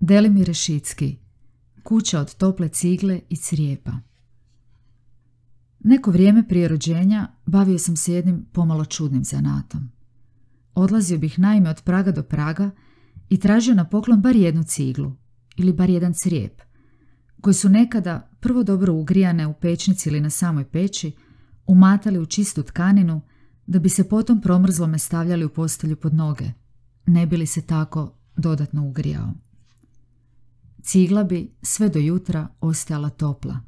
Delimir Šicki, Kuća od tople cigle i crijepa. Neko vrijeme prije rođenja bavio sam se jednim pomalo čudnim zanatom. Odlazio bih naime od praga do praga i tražio na poklon bar jednu ciglu ili bar jedan crijep, koji su nekada prvo dobro ugrijane u pećnici ili na samoj peći, umatali u čistu tkaninu da bi se potom promrzlome stavljali u postelju pod noge, ne bi li se tako dodatno ugrijao. Cigla bi sve do jutra ostajala topla.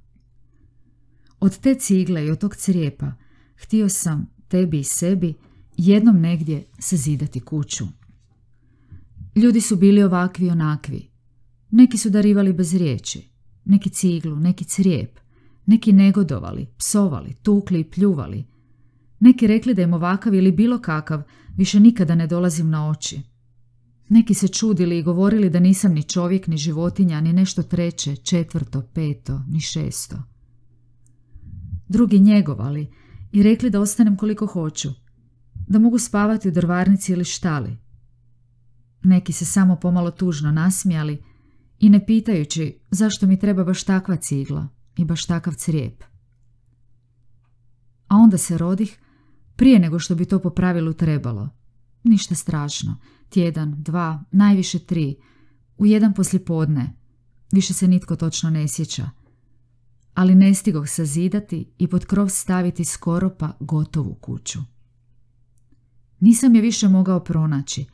Od te cigle i od tog crijepa htio sam tebi i sebi jednom negdje sazidati kuću. Ljudi su bili ovakvi i onakvi. Neki su darivali bez riječi, neki ciglu, neki crijep, neki negodovali, psovali, tukli i pljuvali. Neki rekli da im ovakav ili bilo kakav više nikada ne dolazim na oči. Neki se čudili i govorili da nisam ni čovjek, ni životinja, ni nešto treće, četvrto, peto, ni šesto. Drugi njegovali i rekli da ostanem koliko hoću, da mogu spavati u drvarnici ili štali. Neki se samo pomalo tužno nasmijali i ne pitajući zašto mi treba baš takva cigla i baš takav crijep. A onda se rodih prije nego što bi to po pravilu trebalo. Ništa strašno, tjedan, dva, najviše 3, u jedan poslijepodne, više se nitko točno ne sjeća. Ali ne stigoh sazidati i pod krov staviti skoro pa gotovu kuću. Nisam je više mogao pronaći,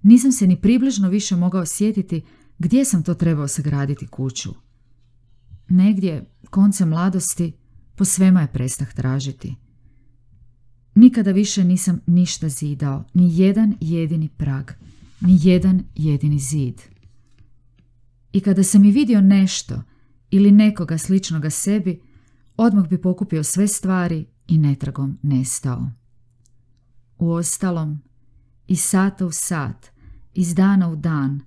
nisam se ni približno više mogao sjetiti gdje sam to trebao sagraditi kuću. Negdje, koncem mladosti, po svema je prestah tražiti. Nikada više nisam ništa zidao, ni jedan jedini prag, ni jedan jedini zid. I kada sam i vidio nešto ili nekoga sličnoga sebi, odmah bi pokupio sve stvari i netragom nestao. Uostalom, iz sata u sat, iz dana u dan,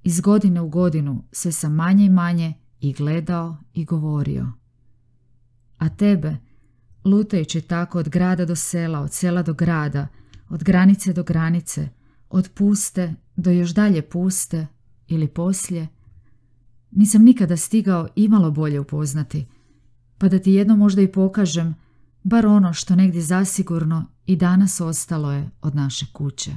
iz godine u godinu sve sam manje i manje i gledao i govorio. A tebe, lutajući tako od grada do sela, od sela do grada, od granice do granice, od puste do još dalje puste ili poslije, nisam nikada stigao imalo bolje upoznati, pa da ti jedno možda i pokažem, bar ono što negdje zasigurno i danas ostalo je od naše kuće.